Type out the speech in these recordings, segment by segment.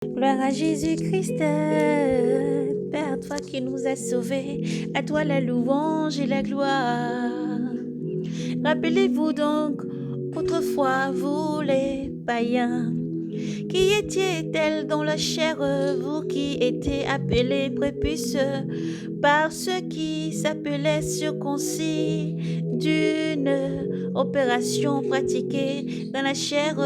Gloire à Jésus-Christ, Père, toi qui nous as sauvés, à toi la louange et la gloire. Rappelez-vous donc, autrefois, vous les païens, qui étiez tels dans la chair, vous qui étiez appelés prépuces par ceux qui s'appelaient circoncis d'une opération pratiquée dans la chair.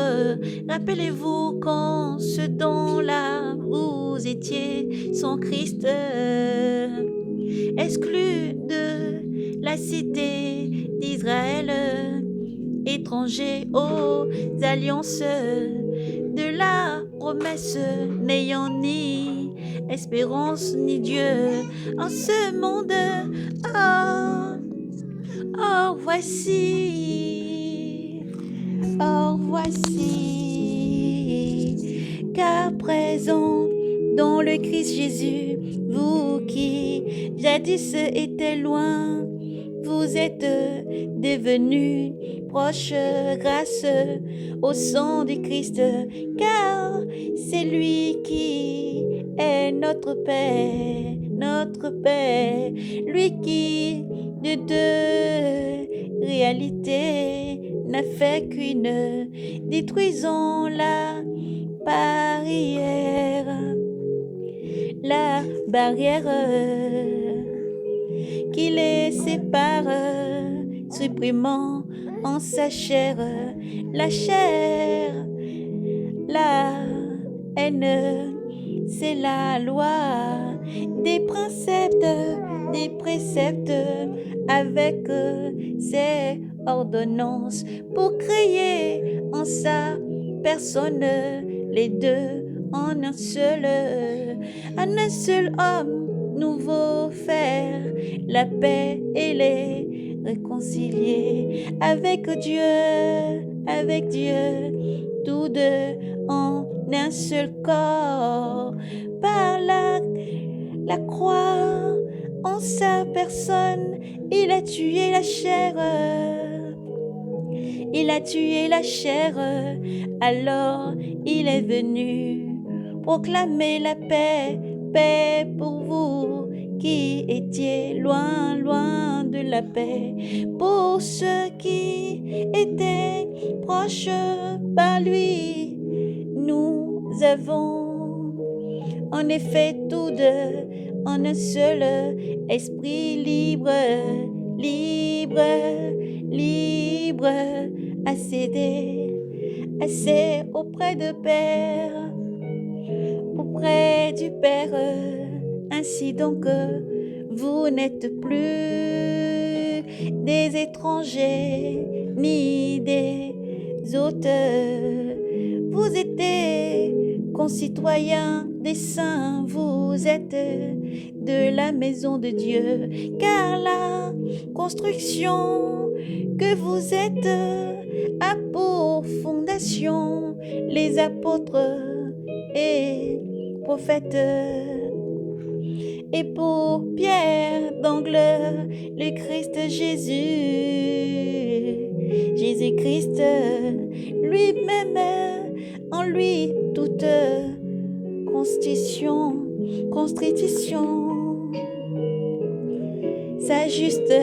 Rappelez-vous quand ce don-là vous étiez sans Christ, exclus de la cité d'Israël, étrangers aux alliances de la promesse, n'ayant ni espérance ni Dieu en ce monde. Oh, oh voici, oh voici, qu'à présent dans le Christ Jésus, vous qui jadis étiez loin, vous êtes devenus proches grâce au sang du Christ, car c'est lui qui est notre Père, lui qui de deux réalités n'a fait qu'une, détruisant la barrière qui les sépare, supprimant en sa chair la chair, la haine, c'est la loi des préceptes avec ses ordonnances pour créer en sa personne les deux en un seul homme nouveau, faire la paix et les réconcilier avec Dieu, tous deux en un seul corps, par la croix, en sa personne, il a tué la chair. Il a tué la chair, alors il est venu proclamer la paix, paix pour vous qui étiez loin, loin de la paix, pour ceux qui étaient proches par lui. Nous avons en effet tous deux en un seul esprit libre, assez auprès du Père. Ainsi donc, vous n'êtes plus des étrangers ni des hôtes. Vous êtes concitoyens des saints, vous êtes de la maison de Dieu, car la construction que vous êtes a pour fondation les apôtres et prophètes, et pour pierre d'angle le Christ Jésus-Christ lui-même, en lui toute constitution s'ajuste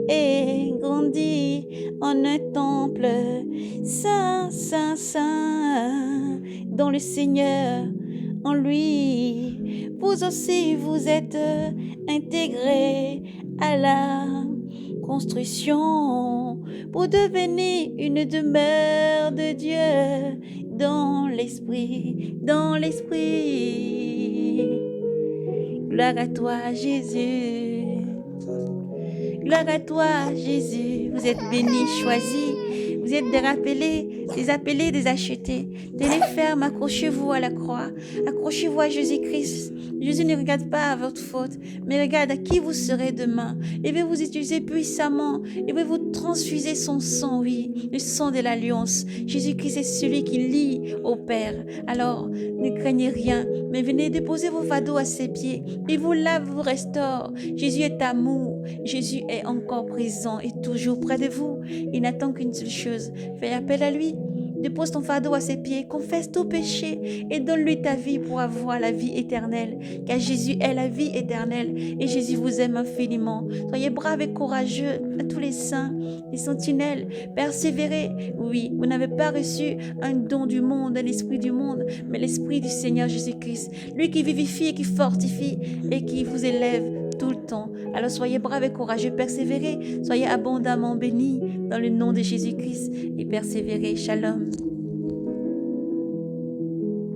et grandit en un temple saint, saint, saint, dans le Seigneur. En lui, vous aussi, vous êtes intégrés à la construction pour devenir une demeure de Dieu dans l'esprit, dans l'esprit. Gloire à toi, Jésus. Gloire à toi, Jésus. Vous êtes bénis, choisis. Vous êtes des rappelés, des appelés, des achetés. Tenez ferme, accrochez-vous à la croix. Accrochez-vous à Jésus-Christ. Jésus ne regarde pas à votre faute, mais regarde à qui vous serez demain. Il veut vous utiliser puissamment. Il veut vous transfuser son sang, oui, le sang de l'alliance. Jésus-Christ est celui qui lie au Père. Alors, ne craignez rien, mais venez déposer vos fardeaux à ses pieds. Il vous lave, vous restaure. Jésus est amour. Jésus est encore présent et toujours près de vous. Il n'attend qu'une seule chose. Faites appel à lui. Dépose ton fardeau à ses pieds, confesse tout péché et donne-lui ta vie pour avoir la vie éternelle. Car Jésus est la vie éternelle et Jésus vous aime infiniment. Soyez braves et courageux à tous les saints, les sentinelles. Persévérez. Oui, vous n'avez pas reçu un don du monde, un esprit du monde, mais l'esprit du Seigneur Jésus-Christ. Lui qui vivifie et qui fortifie et qui vous élève tout le temps. Alors soyez braves et courageux, persévérez, soyez abondamment bénis dans le nom de Jésus-Christ et persévérez. Shalom.